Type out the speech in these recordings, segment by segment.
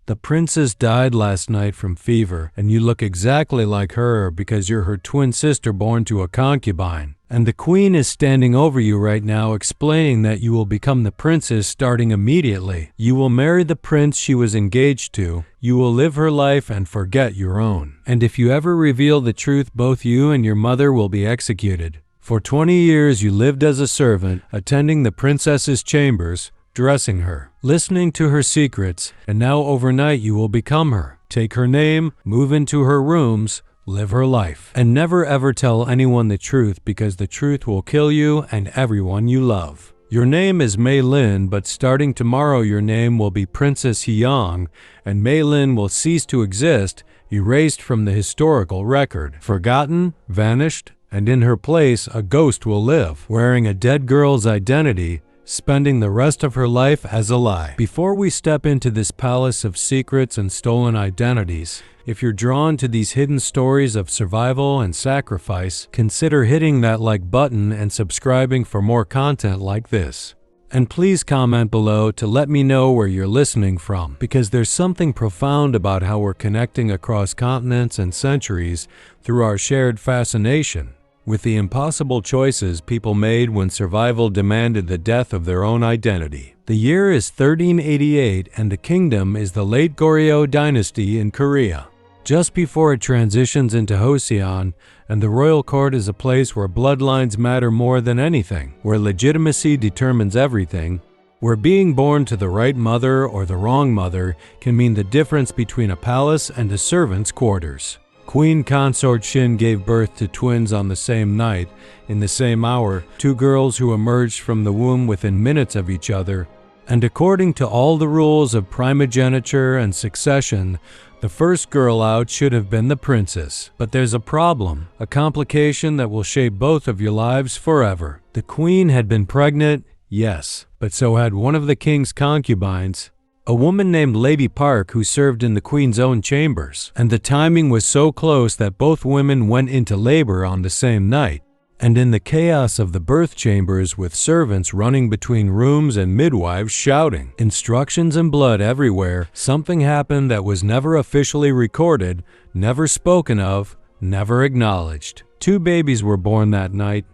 The princess died last night from fever, and you look exactly like her because you're her twin sister born to a concubine. And the queen is standing over you right now explaining that you will become the princess starting immediately. You will marry the prince she was engaged to. You will live her life and forget your own. And if you ever reveal the truth, both you and your mother will be executed. For 20 years you lived as a servant, attending the princess's chambers, dressing her, listening to her secrets, and now overnight you will become her. Take her name, move into her rooms, live her life, and never ever tell anyone the truth because the truth will kill you and everyone you love. Your name is Mei-Lin, but starting tomorrow your name will be Princess Huiyang, and Mei-Lin will cease to exist, erased from the historical record, forgotten, vanished, and in her place a ghost will live, wearing a dead girl's identity, spending the rest of her life as a lie. Before we step into this palace of secrets and stolen identities, if you're drawn to these hidden stories of survival and sacrifice, consider hitting that like button and subscribing for more content like this. And please comment below to let me know where you're listening from, because there's something profound about how we're connecting across continents and centuries through our shared fascination with the impossible choices people made when survival demanded the death of their own identity. The year is 1388 and the kingdom is the late Goryeo Dynasty in Korea. Just before it transitions into Joseon, and the royal court is a place where bloodlines matter more than anything, where legitimacy determines everything, where being born to the right mother or the wrong mother can mean the difference between a palace and a servant's quarters. Queen Consort Shin gave birth to twins on the same night, in the same hour, two girls who emerged from the womb within minutes of each other, and according to all the rules of primogeniture and succession, the first girl out should have been the princess. But there's a problem, a complication that will shape both of your lives forever. The queen had been pregnant, yes, but so had one of the king's concubines, a woman named Lady Park who served in the queen's own chambers, and the timing was so close that both women went into labor on the same night. And in the chaos of the birth chambers with servants running between rooms and midwives shouting, instructions and blood everywhere, something happened that was never officially recorded, never spoken of, never acknowledged. Two babies were born that night,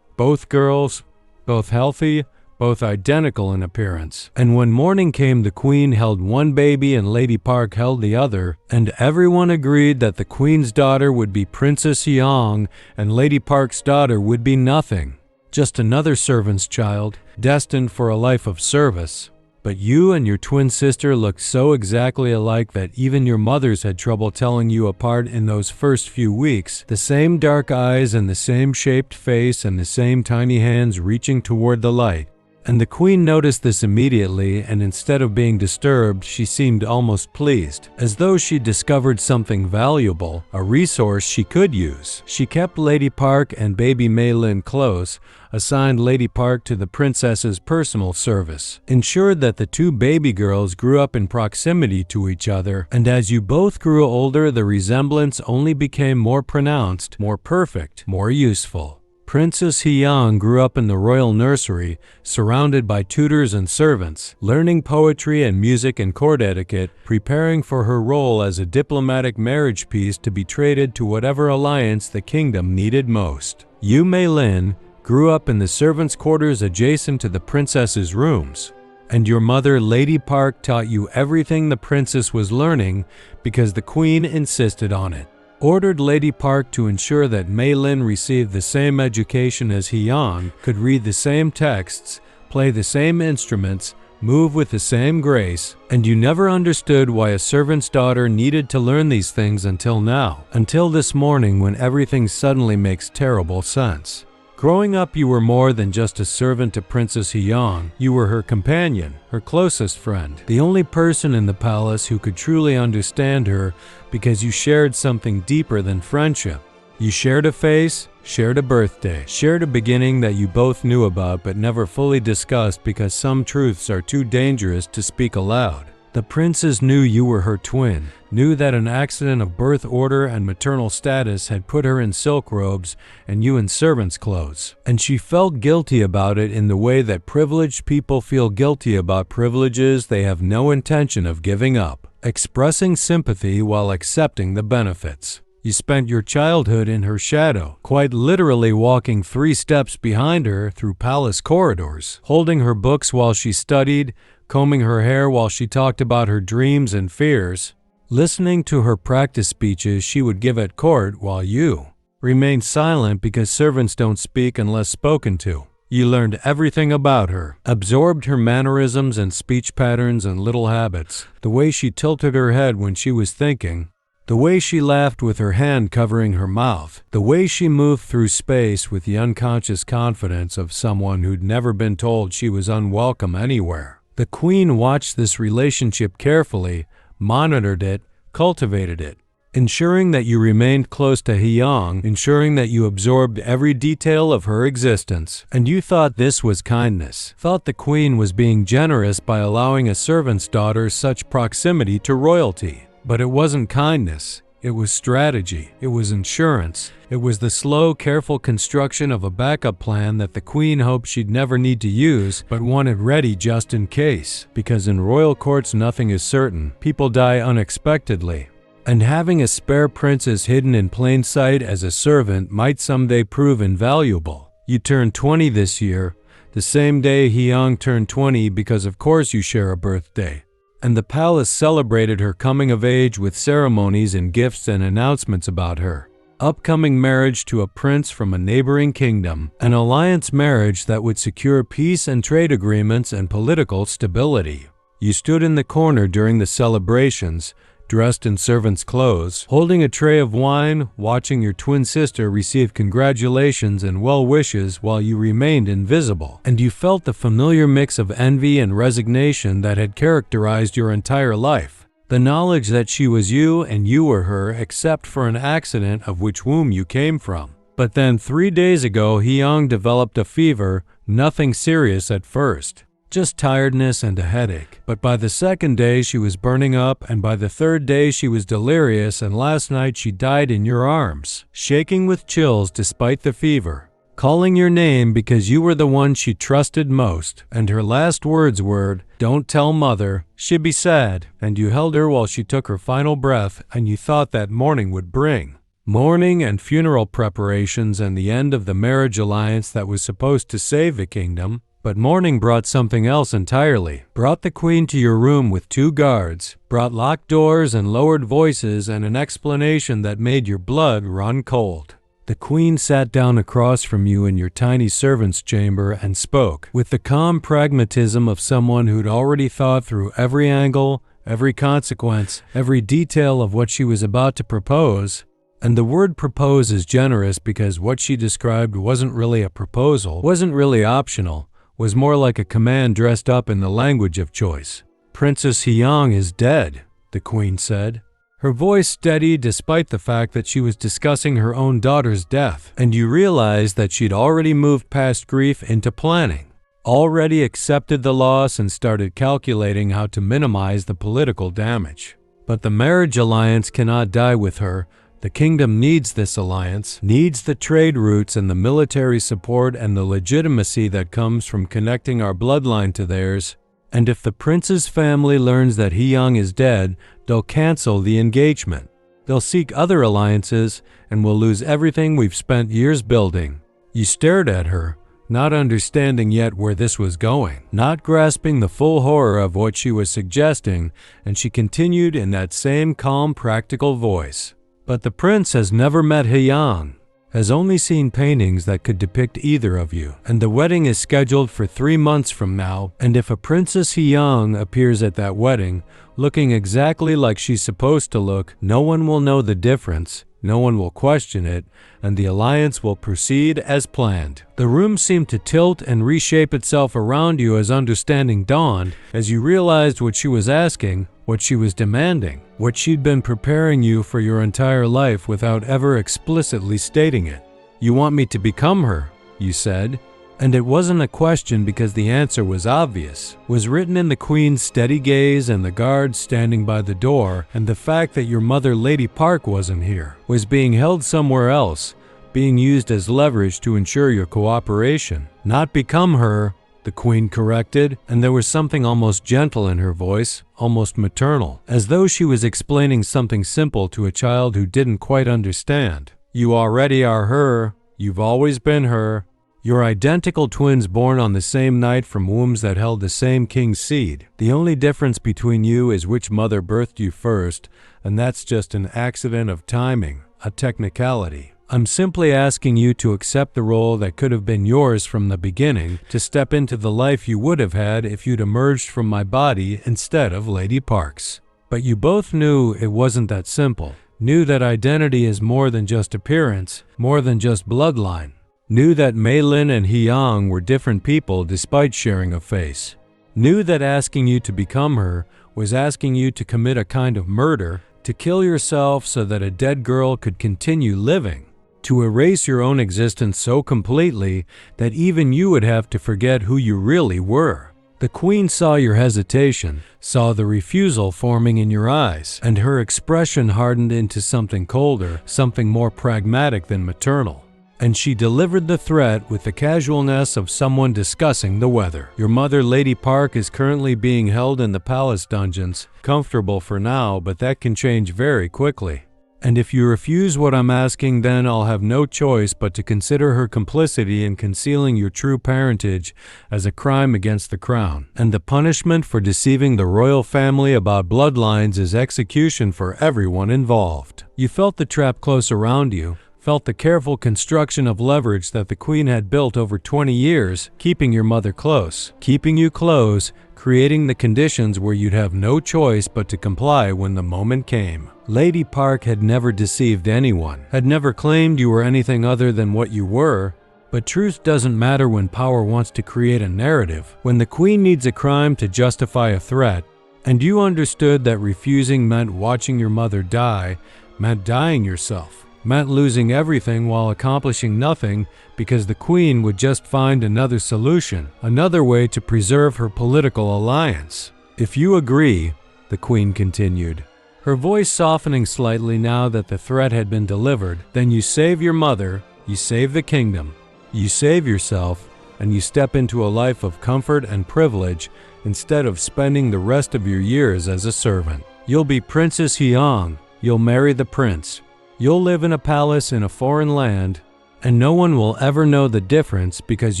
both girls, both healthy, both identical in appearance. And when morning came, the queen held one baby and Lady Park held the other, and everyone agreed that the queen's daughter would be Princess Huiyang and Lady Park's daughter would be nothing, just another servant's child, destined for a life of service. But you and your twin sister looked so exactly alike that even your mothers had trouble telling you apart in those first few weeks. The same dark eyes and the same shaped face and the same tiny hands reaching toward the light. And the queen noticed this immediately, and instead of being disturbed, she seemed almost pleased, as though she discovered something valuable, a resource she could use. She kept Lady Park and baby Mei-Lin close, assigned Lady Park to the princess's personal service, ensured that the two baby girls grew up in proximity to each other, and as you both grew older, the resemblance only became more pronounced, more perfect, more useful. Princess Huiyang grew up in the royal nursery, surrounded by tutors and servants, learning poetry and music and court etiquette, preparing for her role as a diplomatic marriage piece to be traded to whatever alliance the kingdom needed most. You, Mei-Lin, grew up in the servants' quarters adjacent to the princess's rooms, and your mother, Lady Park, taught you everything the princess was learning because the queen insisted on it. Ordered Lady Park to ensure that Mei-Lin received the same education as Huiyang, could read the same texts, play the same instruments, move with the same grace, and you never understood why a servant's daughter needed to learn these things until now, until this morning when everything suddenly makes terrible sense. Growing up, you were more than just a servant to Princess Huiyang. You were her companion, her closest friend, the only person in the palace who could truly understand her because you shared something deeper than friendship. You shared a face, shared a birthday, shared a beginning that you both knew about but never fully discussed because some truths are too dangerous to speak aloud. The princess knew you were her twin, knew that an accident of birth order and maternal status had put her in silk robes and you in servant's clothes. And she felt guilty about it in the way that privileged people feel guilty about privileges they have no intention of giving up, expressing sympathy while accepting the benefits. You spent your childhood in her shadow, quite literally walking 3 steps behind her through palace corridors, holding her books while she studied, combing her hair while she talked about her dreams and fears, listening to her practice speeches she would give at court while you remained silent because servants don't speak unless spoken to. You learned everything about her, absorbed her mannerisms and speech patterns and little habits, the way she tilted her head when she was thinking, the way she laughed with her hand covering her mouth, the way she moved through space with the unconscious confidence of someone who'd never been told she was unwelcome anywhere. The queen watched this relationship carefully, monitored it, cultivated it, ensuring that you remained close to Huiyang, ensuring that you absorbed every detail of her existence. And you thought this was kindness, thought the queen was being generous by allowing a servant's daughter such proximity to royalty. But it wasn't kindness. It was strategy. It was insurance. It was the slow, careful construction of a backup plan that the queen hoped she'd never need to use, but wanted ready just in case. Because in royal courts nothing is certain. People die unexpectedly. And having a spare princess hidden in plain sight as a servant might someday prove invaluable. You turned 20 this year, the same day Huiyang turned 20 because of course you share a birthday. And the palace celebrated her coming of age with ceremonies and gifts and announcements about her upcoming marriage to a prince from a neighboring kingdom, an alliance marriage that would secure peace and trade agreements and political stability. You stood in the corner during the celebrations, dressed in servant's clothes, holding a tray of wine, watching your twin sister receive congratulations and well wishes while you remained invisible. And you felt the familiar mix of envy and resignation that had characterized your entire life. The knowledge that she was you and you were her except for an accident of which womb you came from. But then 3 days ago, Huiyang developed a fever, nothing serious at first. Just tiredness and a headache. But by the 2nd day she was burning up, and by the 3rd day she was delirious, and last night she died in your arms, shaking with chills despite the fever, calling your name because you were the one she trusted most, and her last words were, "Don't tell mother, she'd be sad," and you held her while she took her final breath, and you thought that morning would bring mourning and funeral preparations and the end of the marriage alliance that was supposed to save the kingdom. But morning brought something else entirely, brought the queen to your room with 2 guards, brought locked doors and lowered voices and an explanation that made your blood run cold. The queen sat down across from you in your tiny servant's chamber and spoke, with the calm pragmatism of someone who'd already thought through every angle, every consequence, every detail of what she was about to propose. And the word propose is generous because what she described wasn't really a proposal, wasn't really optional, was more like a command dressed up in the language of choice. "Princess Huiyang is dead," the queen said. Her voice steady despite the fact that she was discussing her own daughter's death, and you realized that she'd already moved past grief into planning, already accepted the loss and started calculating how to minimize the political damage. But the marriage alliance cannot die with her. The kingdom needs this alliance, needs the trade routes and the military support and the legitimacy that comes from connecting our bloodline to theirs. And if the prince's family learns that Huiyang is dead, they'll cancel the engagement. They'll seek other alliances, and we'll lose everything we've spent years building. You stared at her, not understanding yet where this was going, not grasping the full horror of what she was suggesting, and she continued in that same calm, practical voice. But the prince has never met Huiyang, has only seen paintings that could depict either of you, and the wedding is scheduled for 3 months from now, and if a Princess Huiyang appears at that wedding, looking exactly like she's supposed to look, no one will know the difference, no one will question it, and the alliance will proceed as planned. The room seemed to tilt and reshape itself around you as understanding dawned, as you realized what she was asking, what she was demanding, what she'd been preparing you for your entire life without ever explicitly stating it. "You want me to become her," you said. And it wasn't a question because the answer was obvious. It was written in the Queen's steady gaze and the guards standing by the door, and the fact that your mother, Lady Park, wasn't here, was being held somewhere else, being used as leverage to ensure your cooperation. Not become her, the Queen corrected, and there was something almost gentle in her voice, almost maternal, as though she was explaining something simple to a child who didn't quite understand. You already are her. You've always been her. You're identical twins born on the same night from wombs that held the same king's seed. The only difference between you is which mother birthed you first, and that's just an accident of timing, a technicality. I'm simply asking you to accept the role that could have been yours from the beginning, to step into the life you would have had if you'd emerged from my body instead of Lady Park's. But you both knew it wasn't that simple. Knew that identity is more than just appearance, more than just bloodline. Knew that Mei-Lin and Huiyang were different people despite sharing a face. Knew that asking you to become her was asking you to commit a kind of murder, to kill yourself so that a dead girl could continue living, to erase your own existence so completely that even you would have to forget who you really were. The Queen saw your hesitation, saw the refusal forming in your eyes, and her expression hardened into something colder, something more pragmatic than maternal. And she delivered the threat with the casualness of someone discussing the weather. Your mother, Lady Park, is currently being held in the palace dungeons, comfortable for now, but that can change very quickly. And if you refuse what I'm asking, then I'll have no choice but to consider her complicity in concealing your true parentage as a crime against the crown. And the punishment for deceiving the royal family about bloodlines is execution for everyone involved. You felt the trap close around you, felt the careful construction of leverage that the Queen had built over 20 years, keeping your mother close, keeping you close, creating the conditions where you'd have no choice but to comply when the moment came. Lady Park had never deceived anyone, had never claimed you were anything other than what you were. But truth doesn't matter when power wants to create a narrative, when the Queen needs a crime to justify a threat, and you understood that refusing meant watching your mother die, meant dying yourself, meant losing everything while accomplishing nothing because the Queen would just find another solution, another way to preserve her political alliance. If you agree, the Queen continued, her voice softening slightly now that the threat had been delivered, then you save your mother, you save the kingdom, you save yourself, and you step into a life of comfort and privilege instead of spending the rest of your years as a servant. You'll be Princess Huiyang, you'll marry the prince. You'll live in a palace in a foreign land, and no one will ever know the difference because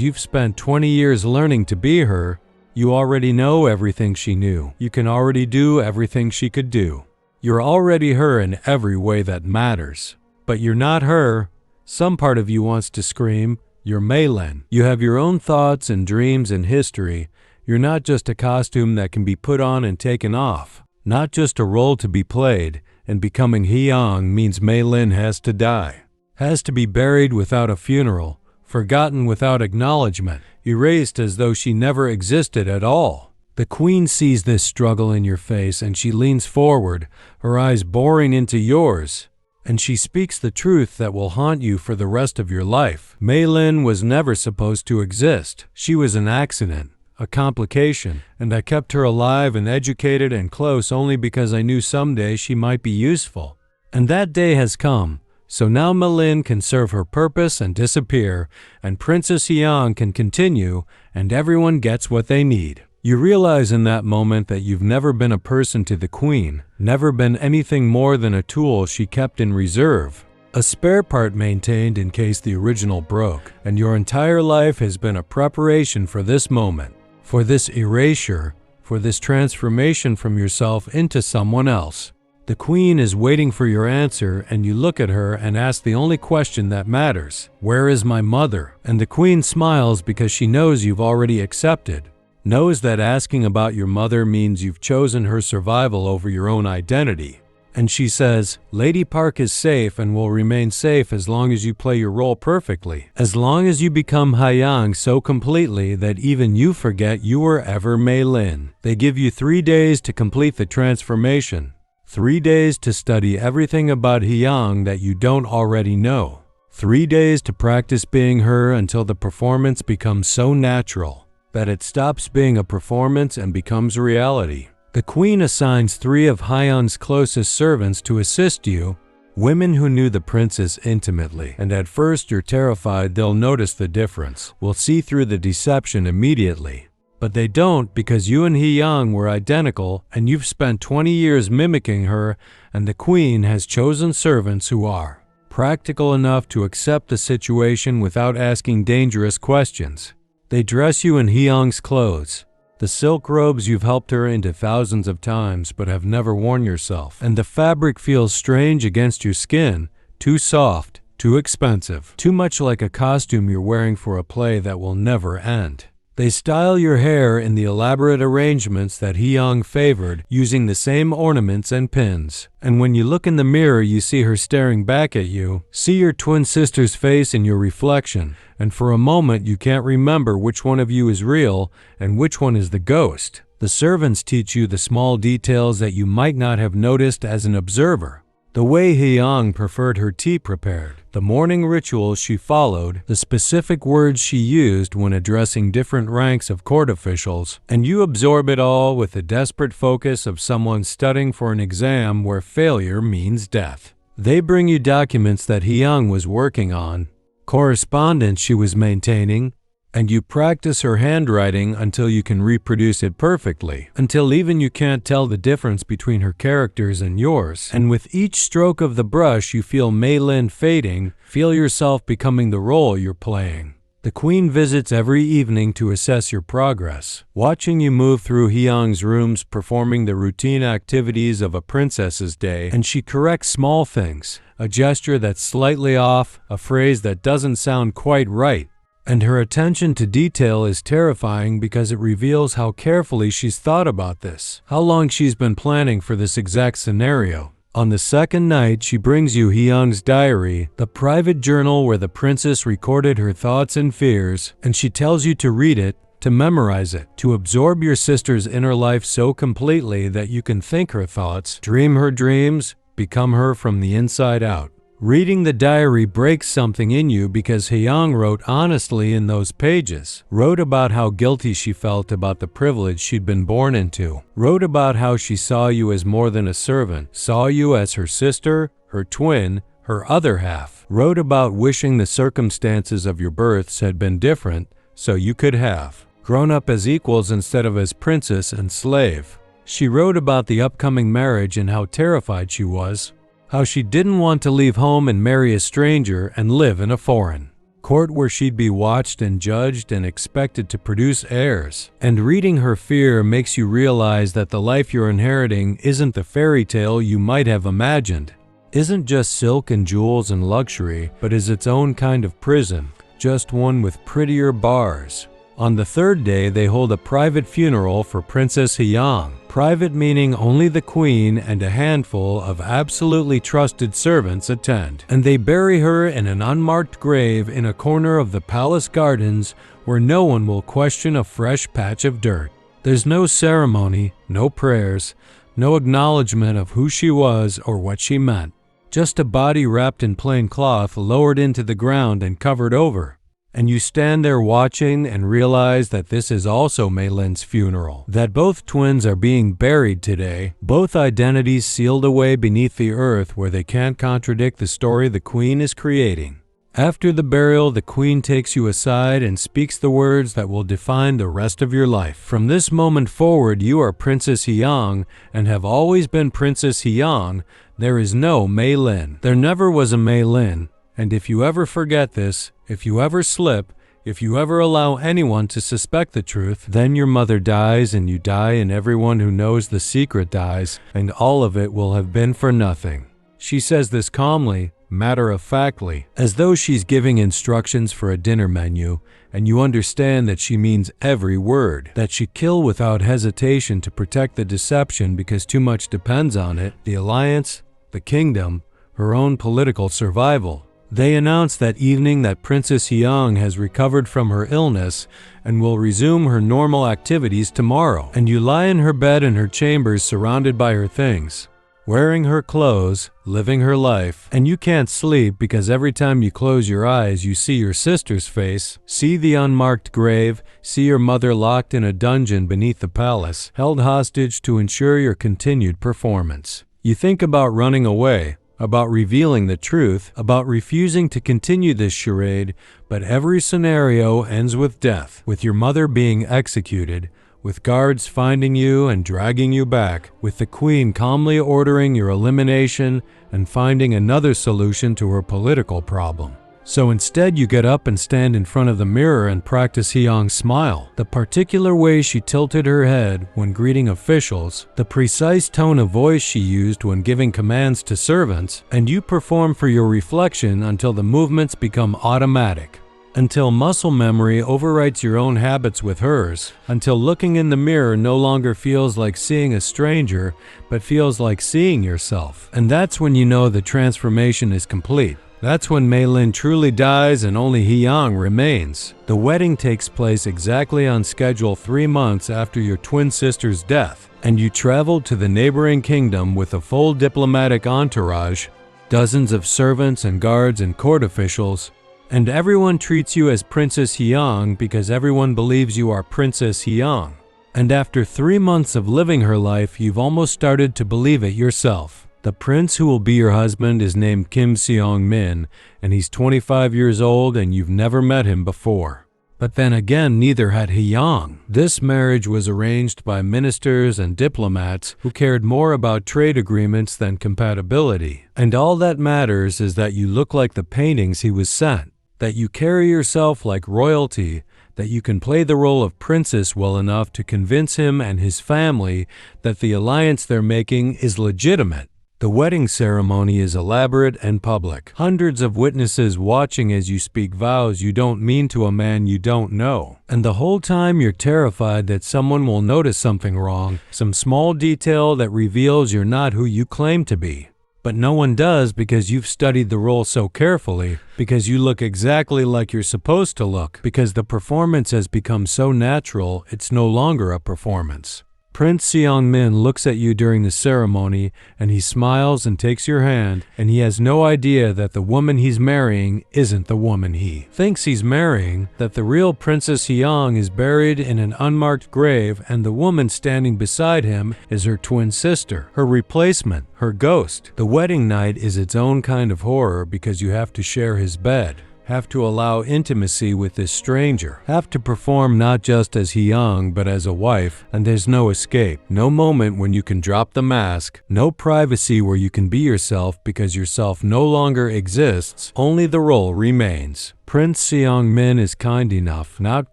you've spent 20 years learning to be her. You already know everything she knew. You can already do everything she could do. You're already her in every way that matters. But you're not her. Some part of you wants to scream, you're Mei-Lin. You have your own thoughts and dreams and history. You're not just a costume that can be put on and taken off. Not just a role to be played. And becoming Huiyang means Mei-Lin has to die, has to be buried without a funeral, forgotten without acknowledgement, erased as though she never existed at all. The Queen sees this struggle in your face and she leans forward, her eyes boring into yours, and she speaks the truth that will haunt you for the rest of your life. Mei-Lin was never supposed to exist. She was an accident, a complication, and I kept her alive and educated and close only because I knew someday she might be useful. And that day has come, so now Mei-Lin can serve her purpose and disappear, and Princess Huiyang can continue, and everyone gets what they need. You realize in that moment that you've never been a person to the Queen, never been anything more than a tool she kept in reserve, a spare part maintained in case the original broke, and your entire life has been a preparation for this moment. For this erasure, for this transformation from yourself into someone else. The Queen is waiting for your answer, and you look at her and ask the only question that matters. Where is my mother? And the Queen smiles because she knows you've already accepted. Knows that asking about your mother means you've chosen her survival over your own identity. And she says, Lady Park is safe and will remain safe as long as you play your role perfectly. As long as you become Huiyang so completely that even you forget you were ever Mei-Lin. They give you 3 days to complete the transformation. 3 days to study everything about Huiyang that you don't already know. 3 days to practice being her until the performance becomes so natural that it stops being a performance and becomes reality. The queen assigns 3 of Huiyang's closest servants to assist you, women who knew the princess intimately, and at first you're terrified they'll notice the difference, will see through the deception immediately. But they don't, because you and Huiyang were identical and you've spent 20 years mimicking her, and the queen has chosen servants who are practical enough to accept the situation without asking dangerous questions. They dress you in Huiyang's clothes, the silk robes you've helped her into thousands of times but have never worn yourself, and the fabric feels strange against your skin, too soft, too expensive, too much like a costume you're wearing for a play that will never end. They style your hair in the elaborate arrangements that Huiyang favored, using the same ornaments and pins. And when you look in the mirror, you see her staring back at you, see your twin sister's face in your reflection, and for a moment you can't remember which one of you is real and which one is the ghost. The servants teach you the small details that you might not have noticed as an observer. The way Huiyang preferred her tea prepared, the morning rituals she followed, the specific words she used when addressing different ranks of court officials, and you absorb it all with the desperate focus of someone studying for an exam where failure means death. They bring you documents that Huiyang was working on, correspondence she was maintaining, and you practice her handwriting until you can reproduce it perfectly, until even you can't tell the difference between her characters and yours. And with each stroke of the brush you feel Mei-Lin fading, feel yourself becoming the role you're playing. The queen visits every evening to assess your progress, watching you move through Huiyang's rooms performing the routine activities of a princess's day, and she corrects small things, a gesture that's slightly off, a phrase that doesn't sound quite right. And her attention to detail is terrifying because it reveals how carefully she's thought about this, how long she's been planning for this exact scenario. On the second night, she brings you Huiyang's diary, the private journal where the princess recorded her thoughts and fears, and she tells you to read it, to memorize it, to absorb your sister's inner life so completely that you can think her thoughts, dream her dreams, become her from the inside out. Reading the diary breaks something in you because Huiyang wrote honestly in those pages, wrote about how guilty she felt about the privilege she'd been born into, wrote about how she saw you as more than a servant, saw you as her sister, her twin, her other half, wrote about wishing the circumstances of your births had been different so you could have grown up as equals instead of as princess and slave. She wrote about the upcoming marriage and how terrified she was, how she didn't want to leave home and marry a stranger and live in a foreign court where she'd be watched and judged and expected to produce heirs. And reading her fear makes you realize that the life you're inheriting isn't the fairy tale you might have imagined, isn't just silk and jewels and luxury, but is its own kind of prison, just one with prettier bars. On the third day, they hold a private funeral for Princess Huiyang. Private meaning only the queen and a handful of absolutely trusted servants attend. And they bury her in an unmarked grave in a corner of the palace gardens where no one will question a fresh patch of dirt. There's no ceremony, no prayers, no acknowledgement of who she was or what she meant. Just a body wrapped in plain cloth lowered into the ground and covered over. And you stand there watching and realize that this is also Mei-Lin's funeral, that both twins are being buried today, both identities sealed away beneath the earth where they can't contradict the story the queen is creating. After the burial, the queen takes you aside and speaks the words that will define the rest of your life. From this moment forward, you are Princess Huiyang and have always been Princess Huiyang. There is no Mei-Lin. There never was a Mei-Lin. And if you ever forget this, if you ever slip, if you ever allow anyone to suspect the truth, then your mother dies and you die and everyone who knows the secret dies, and all of it will have been for nothing. She says this calmly, matter-of-factly, as though she's giving instructions for a dinner menu, and you understand that she means every word, that she'd kill without hesitation to protect the deception because too much depends on it, the alliance, the kingdom, her own political survival. They announce that evening that Princess Huiyang has recovered from her illness and will resume her normal activities tomorrow, and you lie in her bed in her chambers surrounded by her things. wearing her clothes, living her life, and you can't sleep because every time you close your eyes you see your sister's face, see the unmarked grave, see your mother locked in a dungeon beneath the palace, held hostage to ensure your continued performance. You think about running away, about revealing the truth, about refusing to continue this charade, but every scenario ends with death, with your mother being executed, with guards finding you and dragging you back, with the queen calmly ordering your elimination and finding another solution to her political problem. So instead you get up and stand in front of the mirror and practice Huiyang's smile, the particular way she tilted her head when greeting officials, the precise tone of voice she used when giving commands to servants, and you perform for your reflection until the movements become automatic. Until muscle memory overwrites your own habits with hers, until looking in the mirror no longer feels like seeing a stranger, but feels like seeing yourself. And that's when you know the transformation is complete. That's when Mei-Lin truly dies and only Huiyang remains. The wedding takes place exactly on schedule 3 months after your twin sister's death, and you travel to the neighboring kingdom with a full diplomatic entourage, dozens of servants and guards and court officials, and everyone treats you as Princess Huiyang because everyone believes you are Princess Huiyang. And after 3 months of living her life, you've almost started to believe it yourself. The prince who will be your husband is named Kim Seong-min, and he's 25 years old and you've never met him before. But then again, neither had Huiyang. This marriage was arranged by ministers and diplomats who cared more about trade agreements than compatibility. And all that matters is that you look like the paintings he was sent, that you carry yourself like royalty, that you can play the role of princess well enough to convince him and his family that the alliance they're making is legitimate. The wedding ceremony is elaborate and public. Hundreds of witnesses watching as you speak vows you don't mean to a man you don't know. And the whole time you're terrified that someone will notice something wrong, some small detail that reveals you're not who you claim to be. But no one does because you've studied the role so carefully, because you look exactly like you're supposed to look, because the performance has become so natural it's no longer a performance. Prince Seong-min looks at you during the ceremony, and he smiles and takes your hand, and he has no idea that the woman he's marrying isn't the woman he thinks he's marrying, that the real Princess Huiyang is buried in an unmarked grave, and the woman standing beside him is her twin sister, her replacement, her ghost. The wedding night is its own kind of horror because you have to share his bed, have to allow intimacy with this stranger, have to perform not just as Huiyang but as a wife, and there's no escape, no moment when you can drop the mask, no privacy where you can be yourself because yourself no longer exists, only the role remains. Prince Seong-min is kind enough, not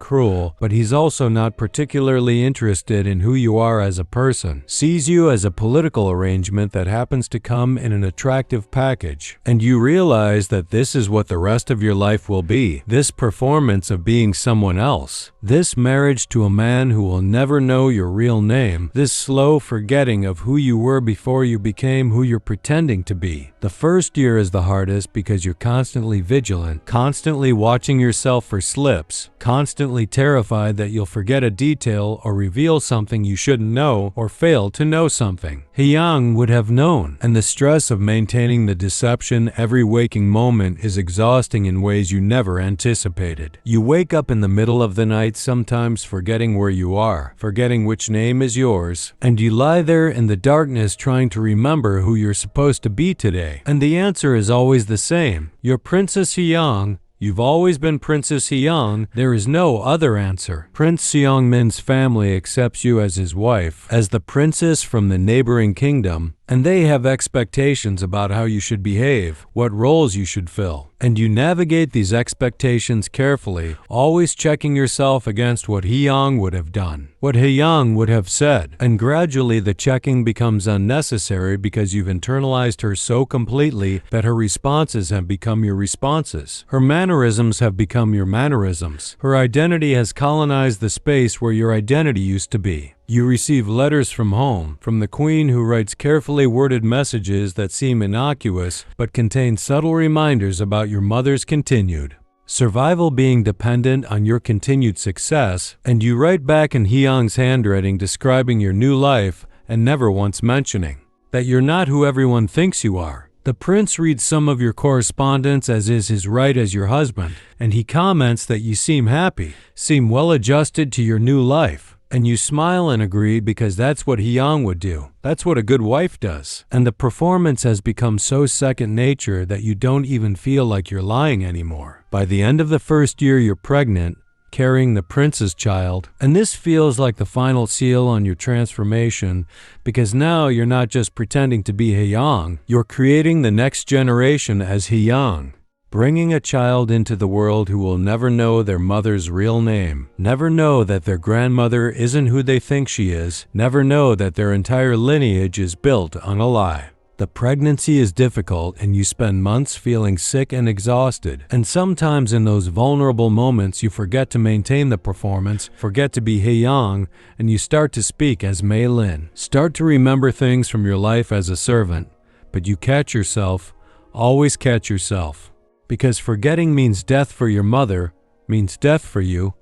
cruel, but he's also not particularly interested in who you are as a person, sees you as a political arrangement that happens to come in an attractive package. And you realize that this is what the rest of your life will be, this performance of being someone else, this marriage to a man who will never know your real name, this slow forgetting of who you were before you became who you're pretending to be. The first year is the hardest because you're constantly vigilant, constantly watching yourself for slips, constantly terrified that you'll forget a detail or reveal something you shouldn't know or fail to know something. Huiyang would have known, and the stress of maintaining the deception every waking moment is exhausting in ways you never anticipated. You wake up in the middle of the night, sometimes forgetting where you are, forgetting which name is yours, and you lie there in the darkness trying to remember who you're supposed to be today. And the answer is always the same. You're Princess Huiyang. You've always been Princess Huiyang. There is no other answer. Prince Seong-min's family accepts you as his wife, as the princess from the neighboring kingdom, and they have expectations about how you should behave, what roles you should fill. And you navigate these expectations carefully, always checking yourself against what Huiyang would have done, what Huiyang would have said. And gradually the checking becomes unnecessary because you've internalized her so completely that her responses have become your responses. Her mannerisms have become your mannerisms. Her identity has colonized the space where your identity used to be. You receive letters from home, from the queen who writes carefully worded messages that seem innocuous but contain subtle reminders about your mother's continued survival being dependent on your continued success, and you write back in Huiyang's handwriting describing your new life and never once mentioning that you're not who everyone thinks you are. The prince reads some of your correspondence, as is his right as your husband, and he comments that you seem happy, seem well adjusted to your new life. And you smile and agree because that's what Huiyang would do. That's what a good wife does. And the performance has become so second nature that you don't even feel like you're lying anymore. By the end of the first year, you're pregnant, carrying the prince's child, and this feels like the final seal on your transformation, because now you're not just pretending to be Huiyang, you're creating the next generation as Huiyang, bringing a child into the world who will never know their mother's real name, never know that their grandmother isn't who they think she is, never know that their entire lineage is built on a lie. The pregnancy is difficult and you spend months feeling sick and exhausted. And sometimes in those vulnerable moments you forget to maintain the performance, forget to be Huiyang, and you start to speak as Mei-Lin. Start to remember things from your life as a servant, but you catch yourself, always catch yourself. Because forgetting means death for your mother, means death for you,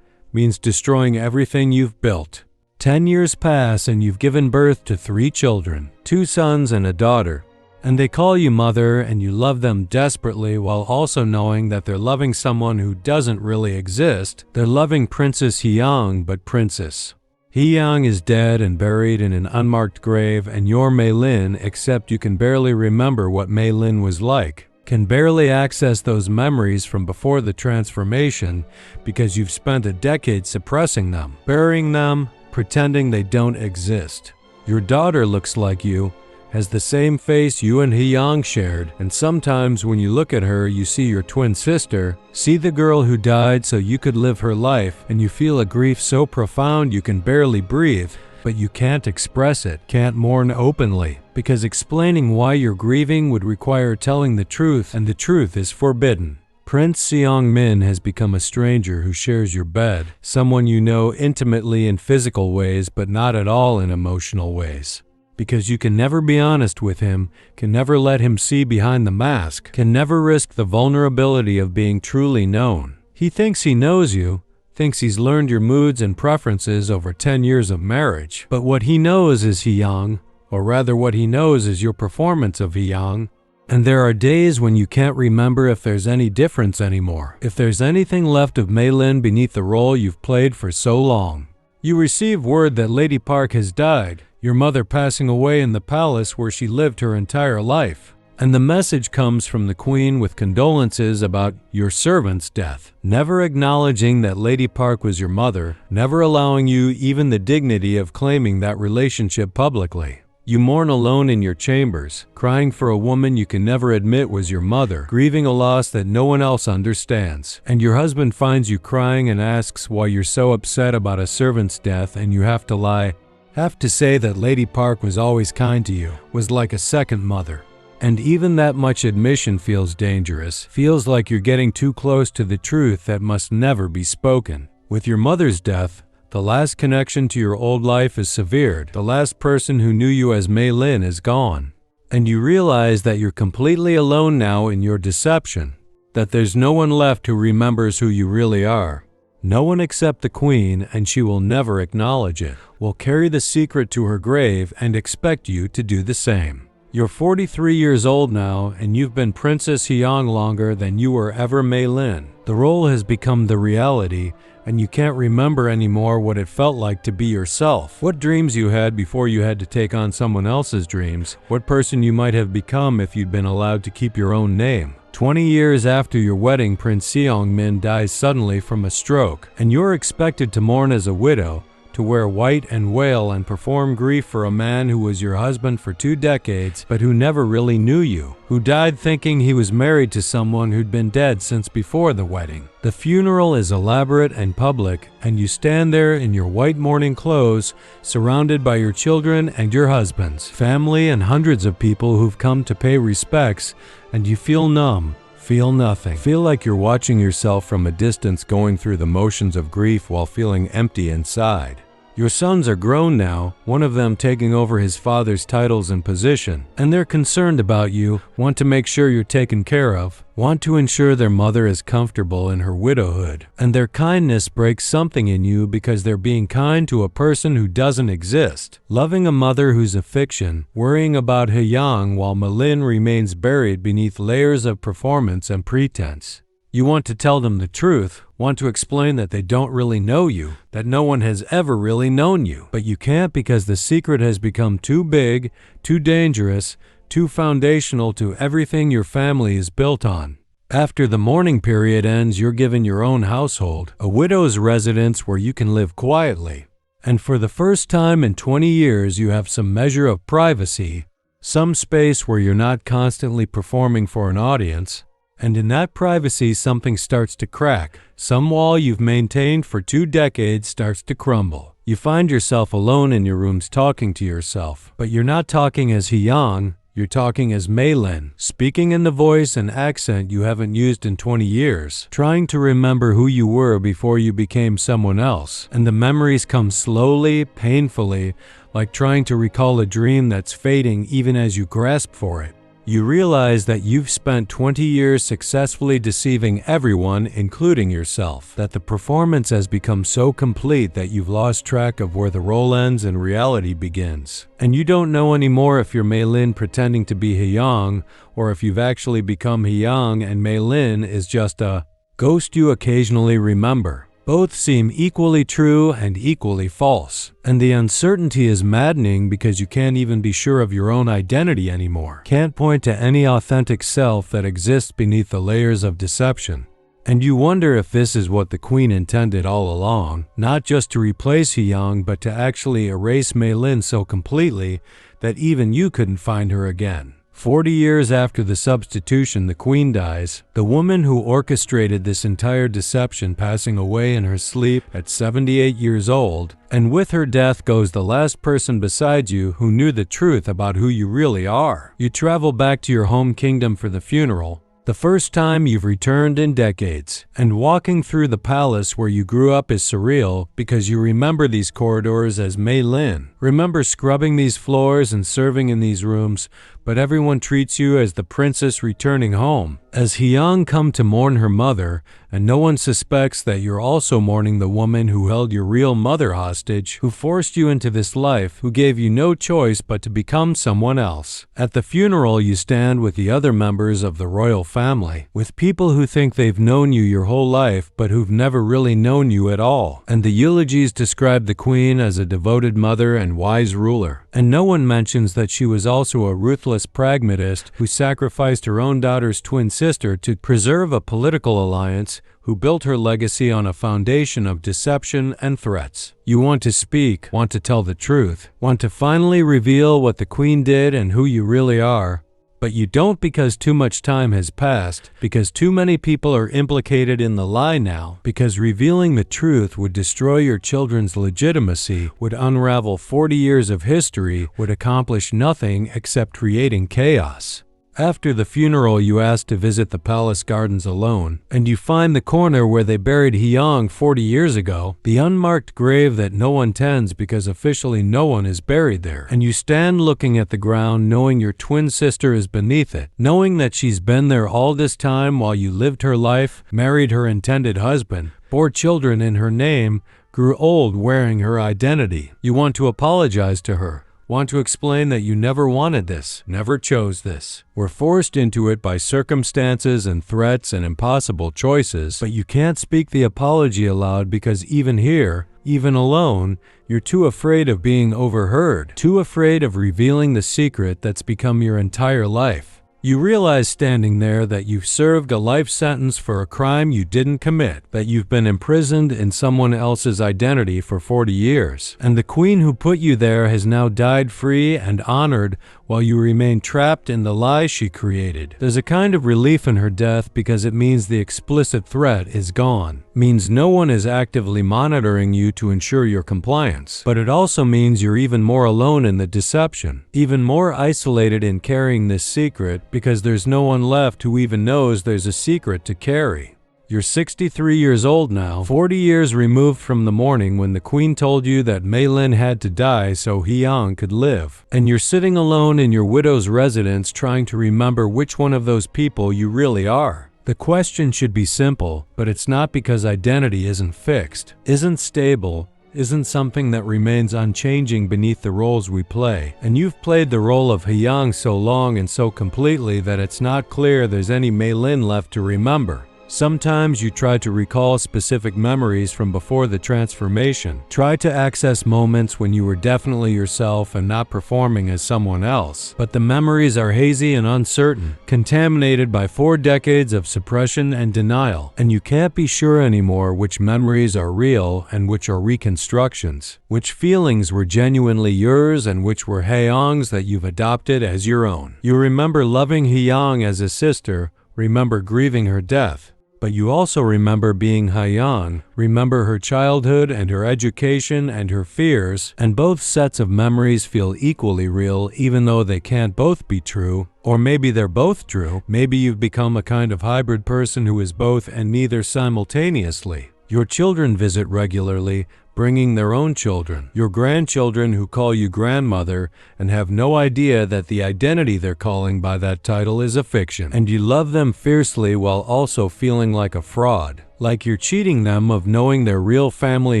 means destroying everything you've built. 10 years pass and you've given birth to 3 children, 2 sons and a daughter, and they call you mother and you love them desperately while also knowing that they're loving someone who doesn't really exist. They're loving Princess Huiyang, but Princess Huiyang is dead and buried in an unmarked grave, and you're Mei-Lin, except you can barely remember what Mei-Lin was like. Can barely access those memories from before the transformation because you've spent a decade suppressing them, burying them, pretending they don't exist. Your daughter looks like you, has the same face you and Huiyang shared, and sometimes when you look at her you see your twin sister, see the girl who died so you could live her life, and you feel a grief so profound you can barely breathe, but you can't express it, can't mourn openly, because explaining why you're grieving would require telling the truth, and the truth is forbidden. Prince Seong-min has become a stranger who shares your bed, someone you know intimately in physical ways but not at all in emotional ways. Because you can never be honest with him, can never let him see behind the mask, can never risk the vulnerability of being truly known. He thinks he knows you, thinks he's learned your moods and preferences over 10 years of marriage, but what he knows is Huiyang, or rather what he knows is your performance of Huiyang. And there are days when you can't remember if there's any difference anymore, if there's anything left of Mei-Lin beneath the role you've played for so long. You receive word that Lady Park has died, your mother passing away in the palace where she lived her entire life. And the message comes from the queen with condolences about your servant's death, never acknowledging that Lady Park was your mother, never allowing you even the dignity of claiming that relationship publicly. You mourn alone in your chambers, crying for a woman you can never admit was your mother, grieving a loss that no one else understands. And your husband finds you crying and asks why you're so upset about a servant's death, and you have to lie, have to say that Lady Park was always kind to you, was like a second mother. And even that much admission feels dangerous, feels like you're getting too close to the truth that must never be spoken. With your mother's death, the last connection to your old life is severed. The last person who knew you as Mei-Lin is gone. And you realize that you're completely alone now in your deception, that there's no one left who remembers who you really are. No one except the queen, and she will never acknowledge it, will carry the secret to her grave and expect you to do the same. You're 43 years old now, and you've been Princess Huiyang longer than you were ever Mei-Lin. The role has become the reality, and you can't remember anymore what it felt like to be yourself. What dreams you had before you had to take on someone else's dreams. What person you might have become if you'd been allowed to keep your own name. 20 years after your wedding, Prince Seong-min dies suddenly from a stroke, and you're expected to mourn as a widow, to wear white and wail and perform grief for a man who was your husband for 2 decades, but who never really knew you, who died thinking he was married to someone who'd been dead since before the wedding. The funeral is elaborate and public, and you stand there in your white mourning clothes, surrounded by your children and your husband's family and hundreds of people who've come to pay respects, and you feel numb. Feel nothing. Feel like you're watching yourself from a distance going through the motions of grief while feeling empty inside. Your sons are grown now, one of them taking over his father's titles and position, and they're concerned about you, want to make sure you're taken care of, want to ensure their mother is comfortable in her widowhood, and their kindness breaks something in you because they're being kind to a person who doesn't exist, loving a mother who's a fiction, worrying about Huiyang while Mei-Lin remains buried beneath layers of performance and pretense. You want to tell them the truth, want to explain that they don't really know you, that no one has ever really known you, but you can't because the secret has become too big, too dangerous, too foundational to everything your family is built on. After the mourning period ends, you're given your own household, a widow's residence where you can live quietly. And for the first time in 20 years, you have some measure of privacy, some space where you're not constantly performing for an audience. And in that privacy, something starts to crack. Some wall you've maintained for 2 decades starts to crumble. You find yourself alone in your rooms talking to yourself. But you're not talking as Huiyang, you're talking as Mei-Lin, speaking in the voice and accent you haven't used in 20 years, trying to remember who you were before you became someone else. And the memories come slowly, painfully, like trying to recall a dream that's fading even as you grasp for it. You realize that you've spent 20 years successfully deceiving everyone, including yourself, that the performance has become so complete that you've lost track of where the role ends and reality begins. And you don't know anymore if you're Mei-Lin pretending to be Huiyang, or if you've actually become Huiyang and Mei-Lin is just a ghost you occasionally remember. Both seem equally true and equally false. And the uncertainty is maddening because you can't even be sure of your own identity anymore. Can't point to any authentic self that exists beneath the layers of deception. And you wonder if this is what the Queen intended all along, not just to replace Huiyang, but to actually erase Mei-Lin so completely that even you couldn't find her again. 40 years after the substitution, the Queen dies, the woman who orchestrated this entire deception passing away in her sleep at 78 years old, and with her death goes the last person besides you who knew the truth about who you really are. You travel back to your home kingdom for the funeral, the first time you've returned in decades, and walking through the palace where you grew up is surreal because you remember these corridors as Mei-Lin. Remember scrubbing these floors and serving in these rooms, but everyone treats you as the princess returning home. As Huiyang come to mourn her mother, and no one suspects that you're also mourning the woman who held your real mother hostage, who forced you into this life, who gave you no choice but to become someone else. At the funeral, you stand with the other members of the royal family, with people who think they've known you your whole life, but who've never really known you at all. And the eulogies describe the Queen as a devoted mother and wise ruler. And no one mentions that she was also a ruthless pragmatist who sacrificed her own daughter's twin sister to preserve a political alliance, who built her legacy on a foundation of deception and threats. You want to speak, want to tell the truth, want to finally reveal what the Queen did and who you really are, but you don't because too much time has passed, because too many people are implicated in the lie now, because revealing the truth would destroy your children's legitimacy, would unravel 40 years of history, would accomplish nothing except creating chaos. After the funeral, you ask to visit the palace gardens alone, and you find the corner where they buried Huiyang 40 years ago, the unmarked grave that no one tends because officially no one is buried there. And you stand looking at the ground knowing your twin sister is beneath it, knowing that she's been there all this time while you lived her life, married her intended husband, bore children in her name, grew old wearing her identity. You want to apologize to her. Want to explain that you never wanted this, never chose this, were forced into it by circumstances and threats and impossible choices, but you can't speak the apology aloud because even here, even alone, you're too afraid of being overheard, too afraid of revealing the secret that's become your entire life. You realize standing there that you've served a life sentence for a crime you didn't commit, that you've been imprisoned in someone else's identity for 40 years, and the Queen who put you there has now died free and honored while you remain trapped in the lie she created. There's a kind of relief in her death because it means the explicit threat is gone, means no one is actively monitoring you to ensure your compliance, but it also means you're even more alone in the deception, even more isolated in carrying this secret because there's no one left who even knows there's a secret to carry. You're 63 years old now, 40 years removed from the morning when the queen told you that Mei-Lin had to die so Huiyang could live. And you're sitting alone in your widow's residence trying to remember which one of those people you really are. The question should be simple, but it's not because identity isn't fixed, isn't stable, isn't something that remains unchanging beneath the roles we play. And you've played the role of Huiyang so long and so completely that it's not clear there's any Mei-Lin left to remember. Sometimes you try to recall specific memories from before the transformation. Try to access moments when you were definitely yourself and not performing as someone else. But the memories are hazy and uncertain, contaminated by 4 decades of suppression and denial. And you can't be sure anymore which memories are real and which are reconstructions, which feelings were genuinely yours and which were Huiyang's that you've adopted as your own. You remember loving Huiyang as a sister, remember grieving her death. But you also remember being Huiyang, remember her childhood and her education and her fears, and both sets of memories feel equally real even though they can't both be true. Or maybe they're both true. Maybe you've become a kind of hybrid person who is both and neither simultaneously. Your children visit regularly, bringing their own children. Your grandchildren who call you grandmother and have no idea that the identity they're calling by that title is a fiction. And you love them fiercely while also feeling like a fraud. Like you're cheating them of knowing their real family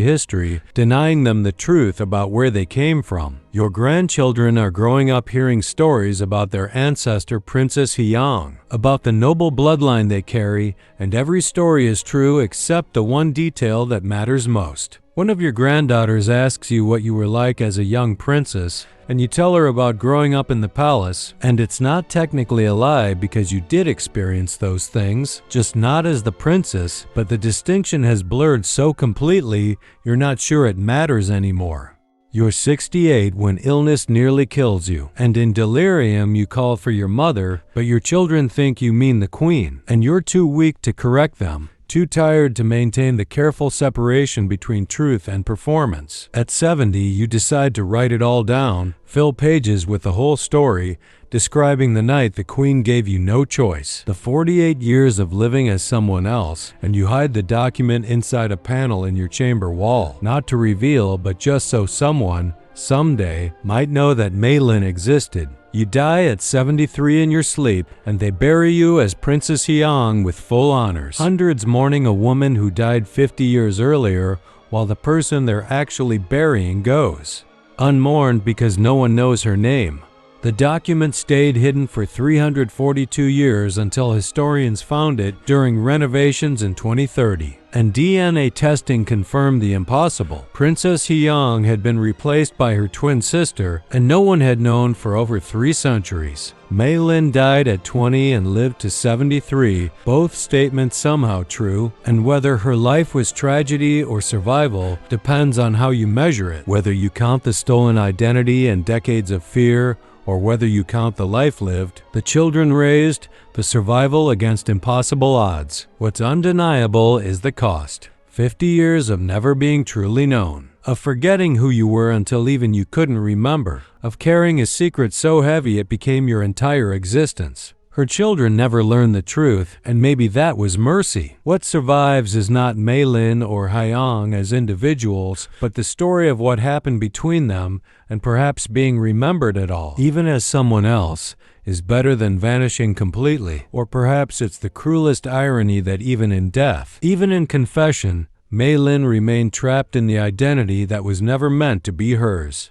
history, denying them the truth about where they came from. Your grandchildren are growing up hearing stories about their ancestor Princess Huiyang, about the noble bloodline they carry, and every story is true except the one detail that matters most. One of your granddaughters asks you what you were like as a young princess, and you tell her about growing up in the palace, and it's not technically a lie because you did experience those things, just not as the princess, but the distinction has blurred so completely you're not sure it matters anymore. You're 68 when illness nearly kills you, and in delirium you call for your mother, but your children think you mean the queen, and you're too weak to correct them. Too tired to maintain the careful separation between truth and performance. At 70, you decide to write it all down, fill pages with the whole story, describing the night the queen gave you no choice, the 48 years of living as someone else, and you hide the document inside a panel in your chamber wall, not to reveal, but just so someone, someday, might know that Mei-Lin existed. You die at 73 in your sleep, and they bury you as Princess Huiyang with full honors. Hundreds mourning a woman who died 50 years earlier, while the person they're actually burying goes unmourned because no one knows her name. The document stayed hidden for 342 years until historians found it during renovations in 2030. And DNA testing confirmed the impossible. Princess Huiyang had been replaced by her twin sister, and no one had known for over 3 centuries. Mei-Lin died at 20 and lived to 73, both statements somehow true, and whether her life was tragedy or survival depends on how you measure it, whether you count the stolen identity and decades of fear, or whether you count the life lived, the children raised, the survival against impossible odds. What's undeniable is the cost. 50 years of never being truly known, of forgetting who you were until even you couldn't remember, of carrying a secret so heavy it became your entire existence. Her children never learned the truth, and maybe that was mercy. What survives is not Mei-Lin or Huiyang as individuals, but the story of what happened between them, and perhaps being remembered at all, even as someone else, is better than vanishing completely. Or perhaps it's the cruelest irony that even in death, even in confession, Mei-Lin remained trapped in the identity that was never meant to be hers.